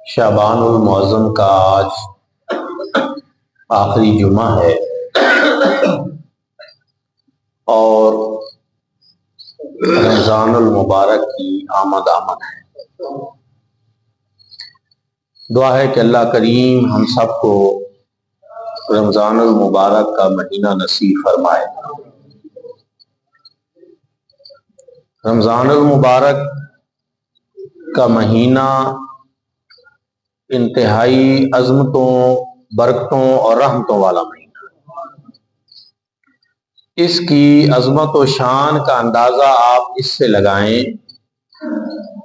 شعبان المعظم کا آج آخری جمعہ ہے اور رمضان المبارک کی آمد ہے۔ دعا ہے کہ اللہ کریم ہم سب کو رمضان المبارک کا مہینہ نصیب فرمائے۔ رمضان المبارک کا مہینہ انتہائی عظمتوں، برکتوں اور رحمتوں والا مہینہ ہے۔ اس کی عظمت و شان کا اندازہ آپ اس سے لگائیں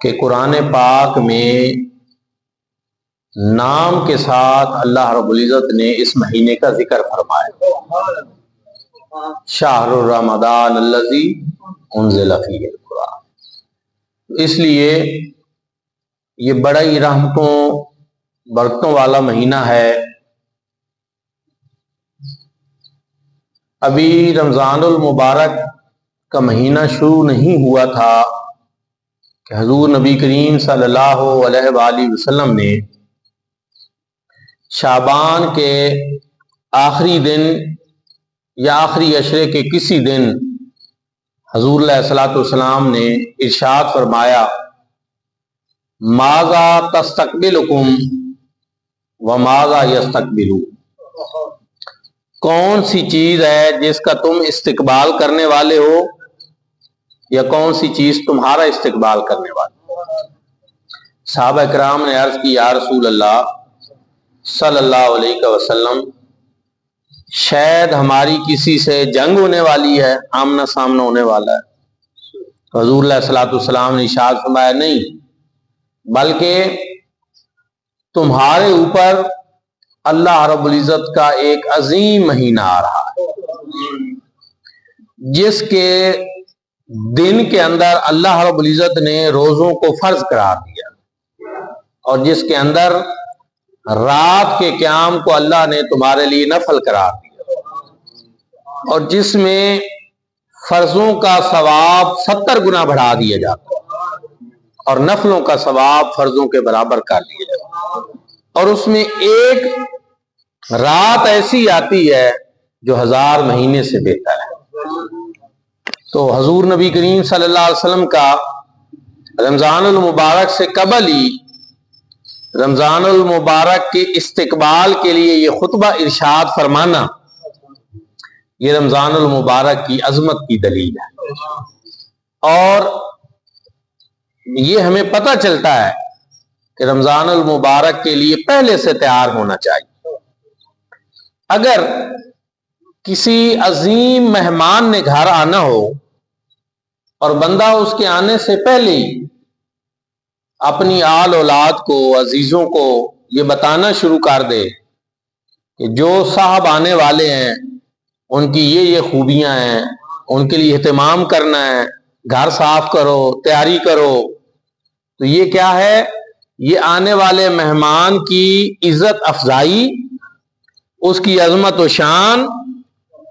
کہ قرآن پاک میں نام کے ساتھ اللہ رب العزت نے اس مہینے کا ذکر فرمایا، شہر رمضان الذی انزل فیہ القرآن۔ اس لیے یہ بڑا ہی رحمتوں برکتوں والا مہینہ ہے۔ ابھی رمضان المبارک کا مہینہ شروع نہیں ہوا تھا کہ حضور نبی کریم صلی اللہ علیہ وآلہ وسلم نے شعبان کے آخری دن یا آخری عشرے کے کسی دن حضور علیہ الصلوۃ والسلام نے ارشاد فرمایا، ماذا تستقبلکم وماذا یستقبلون، کون سی چیز ہے جس کا تم استقبال کرنے والے ہو یا کون سی چیز تمہارا استقبال کرنے والے۔ صحابہ کرام نے عرض کی، یا رسول اللہ صلی اللہ علیہ وسلم، شاید ہماری کسی سے جنگ ہونے والی ہے، آمنا سامنا ہونے والا ہے۔ حضور علیہ الصلوۃ والسلام نے ارشاد فرمایا، نہیں، بلکہ تمہارے اوپر اللہ رب العزت کا ایک عظیم مہینہ آ رہا ہے، جس کے دن کے اندر اللہ رب العزت نے روزوں کو فرض قرار دیا اور جس کے اندر رات کے قیام کو اللہ نے تمہارے لیے نفل قرار دیا، اور جس میں فرضوں کا ثواب 70 گنا بڑھا دیا جاتا ہے اور نفلوں کا ثواب فرضوں کے برابر کر دیا جاتا ہے، اور اس میں ایک رات ایسی آتی ہے جو 1000 مہینے سے بہتر ہے۔ تو حضور نبی کریم صلی اللہ علیہ وسلم کا رمضان المبارک سے قبل ہی رمضان المبارک کے استقبال کے لیے یہ خطبہ ارشاد فرمانا، یہ رمضان المبارک کی عظمت کی دلیل ہے، اور یہ ہمیں پتہ چلتا ہے کہ رمضان المبارک کے لیے پہلے سے تیار ہونا چاہیے۔ اگر کسی عظیم مہمان نے گھر آنا ہو اور بندہ اس کے آنے سے پہلے ہی اپنی آل اولاد کو، عزیزوں کو یہ بتانا شروع کر دے کہ جو صاحب آنے والے ہیں ان کی یہ خوبیاں ہیں، ان کے لیے اہتمام کرنا ہے، گھر صاف کرو، تیاری کرو، تو یہ کیا ہے؟ یہ آنے والے مہمان کی عزت افزائی، اس کی عظمت و شان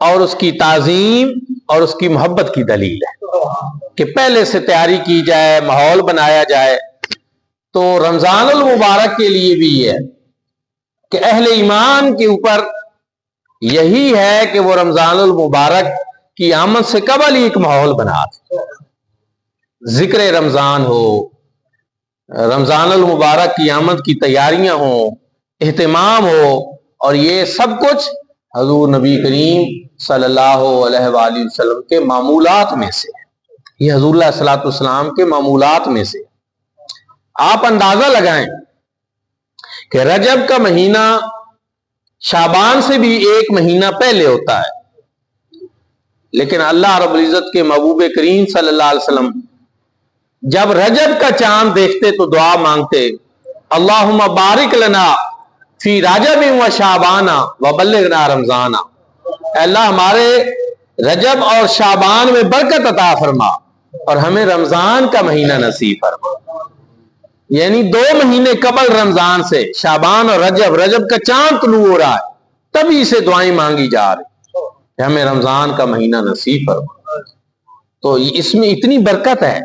اور اس کی تعظیم اور اس کی محبت کی دلیل ہے کہ پہلے سے تیاری کی جائے، ماحول بنایا جائے۔ تو رمضان المبارک کے لیے بھی یہ ہے کہ اہل ایمان کے اوپر یہی ہے کہ وہ رمضان المبارک کی آمد سے قبل ہی ایک ماحول بنا دے، ذکر رمضان ہو، رمضان المبارک کی آمد کی تیاریاں ہوں، اہتمام ہو، اور یہ سب کچھ حضور نبی کریم صلی اللہ علیہ وآلہ وسلم کے معمولات میں سے ہے۔ یہ حضور علیہ الصلوۃ والسلام کے معمولات میں سے۔ آپ اندازہ لگائیں کہ رجب کا مہینہ شعبان سے بھی ایک مہینہ پہلے ہوتا ہے، لیکن اللہ رب العزت کے محبوب کریم صلی اللہ علیہ وسلم جب رجب کا چاند دیکھتے تو دعا مانگتے، اللہم بارک لنا فی رجب و شعبان وبلغنا رمضان، اے اللہ ہمارے رجب اور شعبان میں برکت عطا فرما اور ہمیں رمضان کا مہینہ نصیب فرما۔ یعنی 2 مہینے قبل رمضان سے، شعبان اور رجب کا چاند طلوع ہو رہا ہے، تبھی سے دعائیں مانگی جا رہی کہ ہمیں رمضان کا مہینہ نصیب فرما۔ تو اس میں اتنی برکت ہے۔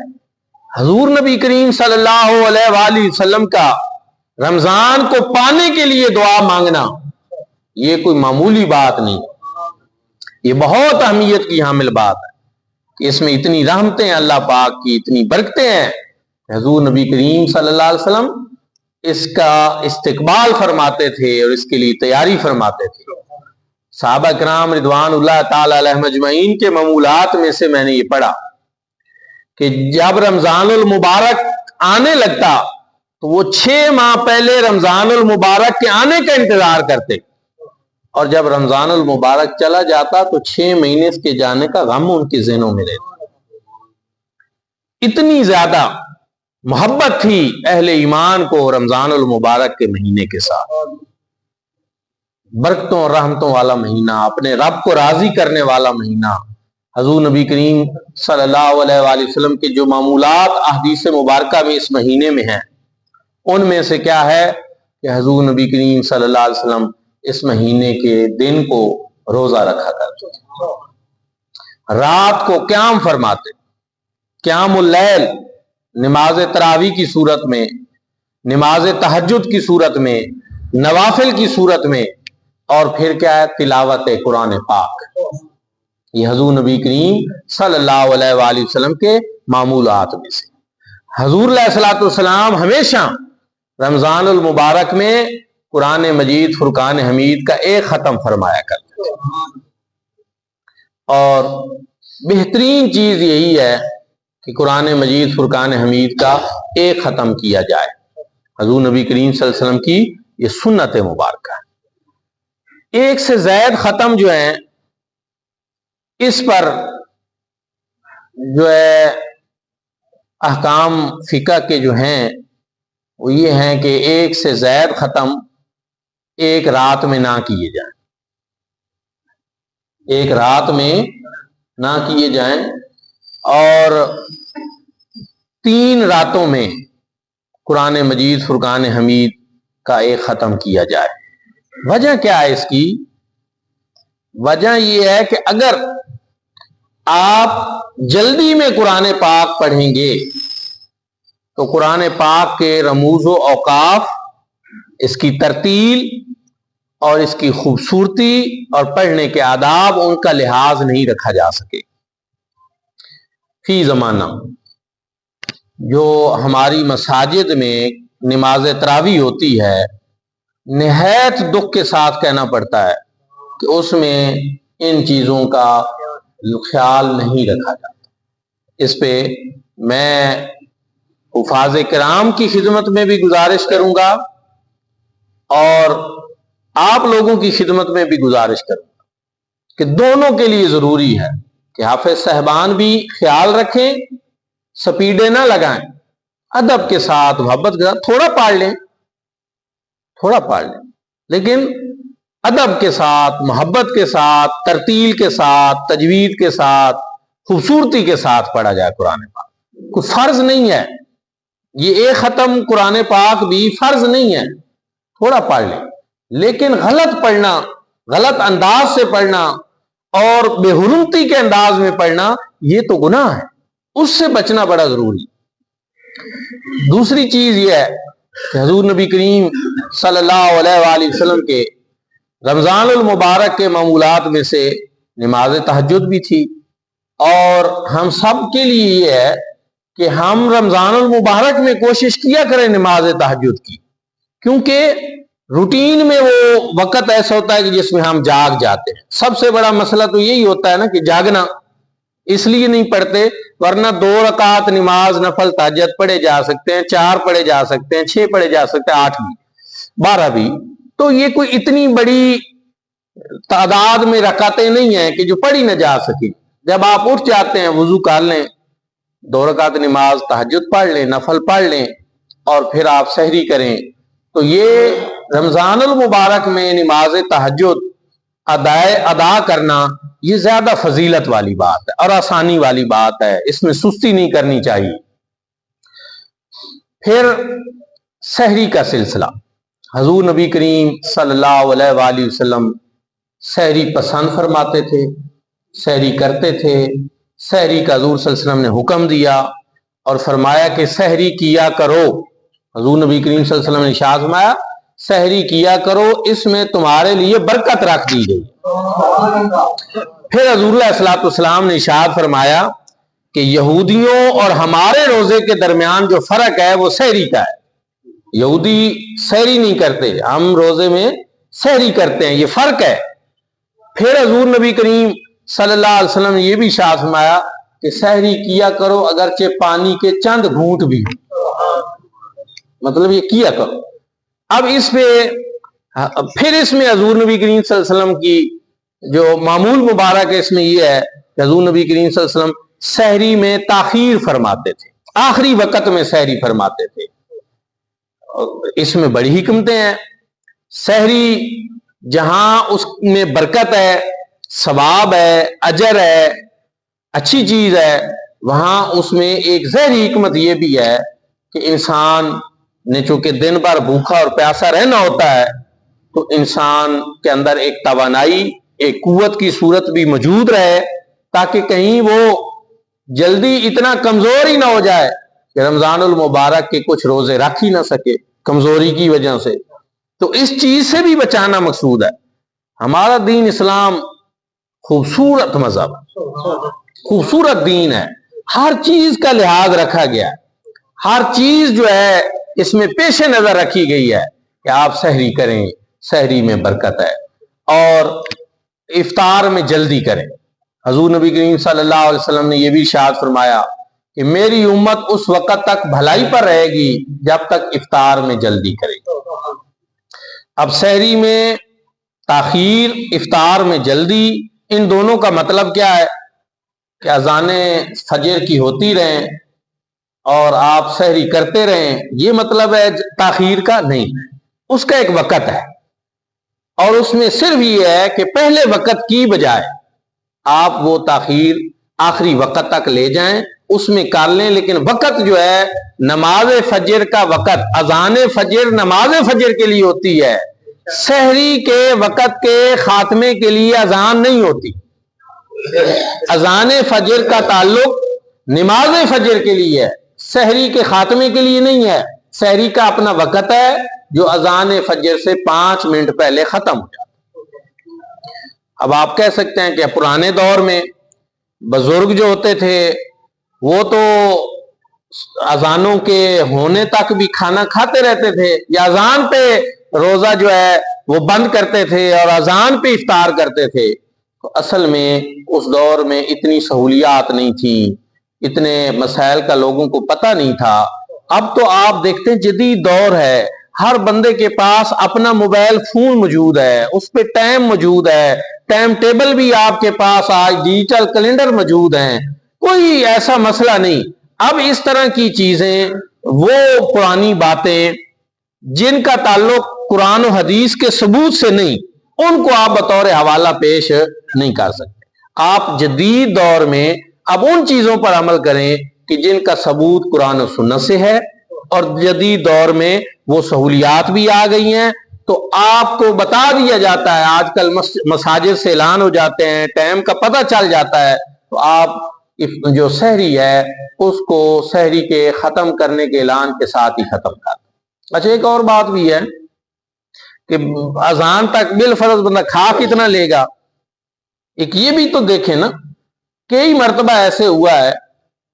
حضور نبی کریم صلی اللہ علیہ وآلہ وسلم کا رمضان کو پانے کے لیے دعا مانگنا یہ کوئی معمولی بات نہیں، یہ بہت اہمیت کی حامل بات ہے کہ اس میں اتنی رحمتیں ہیں اللہ پاک کی، اتنی برکتیں ہیں۔ حضور نبی کریم صلی اللہ علیہ وسلم اس کا استقبال فرماتے تھے اور اس کے لیے تیاری فرماتے تھے۔ صحابہ کرام رضوان اللہ تعالی علیہم اجمعین کے معمولات میں سے میں نے یہ پڑھا کہ جب رمضان المبارک آنے لگتا تو وہ 6 ماہ پہلے رمضان المبارک کے آنے کا انتظار کرتے، اور جب رمضان المبارک چلا جاتا تو 6 مہینے کے جانے کا غم ان کے ذہنوں میں رہتا۔ اتنی زیادہ محبت تھی اہل ایمان کو رمضان المبارک کے مہینے کے ساتھ، برکتوں اور رحمتوں والا مہینہ، اپنے رب کو راضی کرنے والا مہینہ۔ حضور نبی کریم صلی اللہ علیہ وآلہ وسلم کے جو معمولات احادیث مبارکہ میں اس مہینے میں ہیں، ان میں سے کیا ہے کہ حضور نبی کریم صلی اللہ علیہ وسلم اس مہینے کے دن کو روزہ رکھا کرتے تھے، رات کو قیام فرماتے، قیام اللیل، نماز تراویح کی صورت میں، نماز تہجد کی صورت میں، نوافل کی صورت میں، اور پھر کیا ہے تلاوت قرآن پاک۔ یہ حضور نبی کریم صلی اللہ علیہ وآلہ وسلم کے معمولات میں سے۔ حضور علیہ الصلوۃ والسلام ہمیشہ رمضان المبارک میں قرآن مجید فرقان حمید کا ایک ختم فرمایا کرتے تھے، اور بہترین چیز یہی ہے کہ قرآن مجید فرقان حمید کا ایک ختم کیا جائے۔ حضور نبی کریم صلی اللہ علیہ وسلم کی یہ سنت مبارکہ ہے۔ ایک سے زائد ختم جو ہیں اس پر جو ہے احکام فقہ کے جو ہیں وہ یہ ہیں کہ ایک سے زائد ختم ایک رات میں نہ کیے جائیں، ایک رات میں نہ کیے جائیں، اور 3 راتوں میں قرآن مجید فرقان حمید کا ایک ختم کیا جائے۔ وجہ کیا ہے اس کی؟ وجہ یہ ہے کہ اگر آپ جلدی میں قرآن پاک پڑھیں گے تو قرآن پاک کے رموز و اوقاف، اس کی ترتیل اور اس کی خوبصورتی اور پڑھنے کے آداب، ان کا لحاظ نہیں رکھا جا سکے۔ فی زمانہ جو ہماری مساجد میں نماز تراویح ہوتی ہے، نہایت دکھ کے ساتھ کہنا پڑتا ہے کہ اس میں ان چیزوں کا خیال نہیں رکھا جاتا۔ اس پہ میں حفاظ کرام کی خدمت میں بھی گزارش کروں گا اور آپ لوگوں کی خدمت میں بھی گزارش کروں گا کہ دونوں کے لیے ضروری ہے کہ حافظ صاحبان بھی خیال رکھیں، سپیڈیں نہ لگائیں، ادب کے ساتھ محبت کے ساتھ تھوڑا پڑھ لیں، لیکن ادب کے ساتھ، محبت کے ساتھ، ترتیل کے ساتھ، تجوید کے ساتھ، خوبصورتی کے ساتھ پڑھا جائے قرآن پاک۔ کوئی فرض نہیں ہے یہ ایک ختم قرآن پاک بھی فرض نہیں ہے، تھوڑا پڑھ لیں، لیکن غلط پڑھنا، غلط انداز سے پڑھنا اور بے حرمتی کے انداز میں پڑھنا یہ تو گناہ ہے، اس سے بچنا بڑا ضروری۔ دوسری چیز یہ ہے کہ حضور نبی کریم صلی اللہ علیہ وآلہ وسلم کے رمضان المبارک کے معمولات میں سے نماز تہجد بھی تھی، اور ہم سب کے لیے یہ ہے کہ ہم رمضان المبارک میں کوشش کیا کریں نماز تہجد کی، کیونکہ روٹین میں وہ وقت ایسا ہوتا ہے کہ جس میں ہم جاگ جاتے ہیں۔ سب سے بڑا مسئلہ تو یہی ہوتا ہے نا کہ جاگنا، اس لیے نہیں پڑھتے، ورنہ 2 رکعت نماز نفل تہجد پڑھے جا سکتے ہیں، 4 پڑھے جا سکتے ہیں، 6 پڑھے جا سکتے ہیں، 8 بھی، 12 بھی، تو یہ کوئی اتنی بڑی تعداد میں رکعتیں نہیں ہیں کہ جو پڑھی نہ جا سکے۔ جب آپ اٹھ جاتے ہیں وضو کر لیں، 2 رکعت نماز تہجد پڑھ لیں، نفل پڑھ لیں، اور پھر آپ سحری کریں، تو یہ رمضان المبارک میں نماز تہجد ادا کرنا یہ زیادہ فضیلت والی بات ہے اور آسانی والی بات ہے، اس میں سستی نہیں کرنی چاہیے۔ پھر سحری کا سلسلہ، حضور نبی کریم صلی اللہ علیہ وآلہ وسلم سحری پسند فرماتے تھے، سحری کرتے تھے۔ سحری کا حضور صلی اللہ علیہ وسلم نے حکم دیا اور فرمایا کہ سحری کیا کرو حضور نبی کریم صلی اللہ علیہ وسلم نے ارشاد فرمایا سحری کیا کرو، اس میں تمہارے لیے برکت رکھ دی گئی۔ پھر حضور علیہ الصلوۃ والسلام نے ارشاد فرمایا کہ یہودیوں اور ہمارے روزے کے درمیان جو فرق ہے وہ سحری کا ہے۔ یہودی سحری نہیں کرتے، ہم روزے میں سحری کرتے ہیں، یہ فرق ہے۔ پھر حضور نبی کریم صلی اللہ علیہ وسلم نے یہ بھی ارشاد فرمایا کہ سحری کیا کرو اگرچہ پانی کے چند گھونٹ بھی، مطلب یہ کیا کرو۔ اب اس پہ پھر اس میں حضور نبی کریم صلی اللہ علیہ وسلم کی جو معمول مبارک ہے اس میں یہ ہے کہ حضور نبی کریم صلی اللہ علیہ وسلم سحری میں تاخیر فرماتے تھے، آخری وقت میں سحری فرماتے تھے۔ اس میں بڑی حکمتیں ہیں۔ سحری جہاں اس میں برکت ہے، ثواب ہے، اجر ہے، اچھی چیز ہے، وہاں اس میں ایک ظاہری حکمت یہ بھی ہے کہ انسان نے چونکہ دن بھر بھوکا اور پیاسا رہنا ہوتا ہے تو انسان کے اندر ایک توانائی، ایک قوت کی صورت بھی موجود رہے، تاکہ کہیں وہ جلدی اتنا کمزور ہی نہ ہو جائے کہ رمضان المبارک کے کچھ روزے رکھ ہی نہ سکے کمزوری کی وجہ سے۔ تو اس چیز سے بھی بچانا مقصود ہے۔ ہمارا دین اسلام خوبصورت مذہب، خوبصورت دین ہے، ہر چیز کا لحاظ رکھا گیا ہے، ہر چیز جو ہے اس میں پیش نظر رکھی گئی ہے کہ آپ سحری کریں، سحری میں برکت ہے، اور افطار میں جلدی کریں۔ حضور نبی کریم صلی اللہ علیہ وسلم نے یہ بھی ارشاد فرمایا کہ میری امت اس وقت تک بھلائی پر رہے گی جب تک افطار میں جلدی کرے گی۔ اب سحری میں تاخیر، افطار میں جلدی، ان دونوں کا مطلب کیا ہے کہ اذان فجر کی ہوتی رہیں اور آپ سحری کرتے رہیں، یہ مطلب ہے تاخیر کا نہیں، اس کا ایک وقت ہے، اور اس میں صرف یہ ہے کہ پہلے وقت کی بجائے آپ وہ تاخیر آخری وقت تک لے جائیں، اس میں کر لیں، لیکن وقت جو ہے نماز فجر کا وقت، اذان فجر نماز فجر کے لیے ہوتی ہے، سحری کے وقت کے خاتمے کے لیے اذان نہیں ہوتی۔ اذان فجر کا تعلق نماز فجر کے لیے ہے، سحری کے خاتمے کے لیے نہیں ہے۔ سحری کا اپنا وقت ہے جو اذان فجر سے 5 منٹ پہلے ختم ہو جاتا ہے۔ اب آپ کہہ سکتے ہیں کہ پرانے دور میں بزرگ جو ہوتے تھے وہ تو اذانوں کے ہونے تک بھی کھانا کھاتے رہتے تھے، یا اذان پہ روزہ جو ہے وہ بند کرتے تھے اور اذان پہ افطار کرتے تھے۔ تو اصل میں اس دور میں اتنی سہولیات نہیں تھی، اتنے مسائل کا لوگوں کو پتہ نہیں تھا۔ اب تو آپ دیکھتے ہیں جدید دور ہے، ہر بندے کے پاس اپنا موبائل فون موجود ہے، اس پہ ٹائم موجود ہے، ٹائم ٹیبل بھی آپ کے پاس آج ڈیجیٹل کیلنڈر موجود ہیں، کوئی ایسا مسئلہ نہیں۔ اب اس طرح کی چیزیں، وہ پرانی باتیں جن کا تعلق قرآن و حدیث کے ثبوت سے نہیں، ان کو آپ بطور حوالہ پیش نہیں کر سکتے۔ آپ جدید دور میں اب ان چیزوں پر عمل کریں کہ جن کا ثبوت قرآن و سنت سے ہے، اور جدید دور میں وہ سہولیات بھی آ گئی ہیں، تو آپ کو بتا دیا جاتا ہے، آج کل مساجد سے اعلان ہو جاتے ہیں، ٹائم کا پتہ چل جاتا ہے، تو آپ جو سحری ہے اس کو سحری کے ختم کرنے کے اعلان کے ساتھ ہی ختم کر دیں۔ اچھا، ایک اور بات بھی ہے کہ اذان تک بالفرض بندہ کھا کتنا لے گا؟ ایک یہ بھی تو دیکھیں نا، کئی مرتبہ ایسے ہوا ہے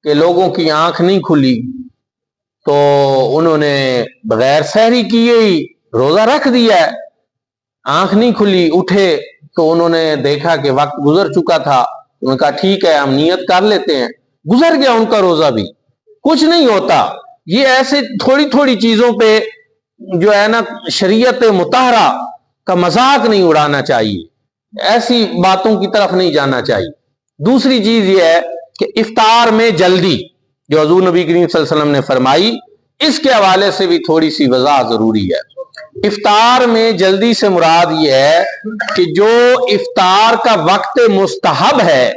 کہ لوگوں کی آنکھ نہیں کھلی تو انہوں نے بغیر سحری کیے ہی روزہ رکھ دیا ہے، آنکھ نہیں کھلی، اٹھے تو انہوں نے دیکھا کہ وقت گزر چکا تھا، انہوں نے کہا ٹھیک ہے ہم نیت کر لیتے ہیں، گزر گیا ان کا روزہ بھی، کچھ نہیں ہوتا۔ یہ ایسے تھوڑی تھوڑی چیزوں پہ جو ہے نا شریعت مطہرہ کا مذاق نہیں اڑانا چاہیے، ایسی باتوں کی طرف نہیں جانا چاہیے۔ دوسری چیز یہ ہے کہ افطار میں جلدی جو حضور نبی کریم صلی اللہ علیہ وسلم نے فرمائی، اس کے حوالے سے بھی تھوڑی سی وضاحت ضروری ہے۔ افطار میں جلدی سے مراد یہ ہے کہ جو افطار کا وقت مستحب ہے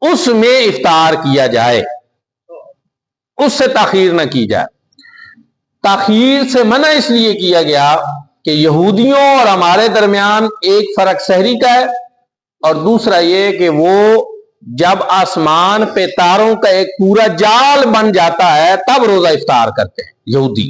اس میں افطار کیا جائے، اس سے تاخیر نہ کی جائے۔ تاخیر سے منع اس لیے کیا گیا کہ یہودیوں اور ہمارے درمیان ایک فرق سحری کا ہے، اور دوسرا یہ کہ وہ جب آسمان پہ تاروں کا ایک پورا جال بن جاتا ہے تب روزہ افطار کرتے ہیں یہودی،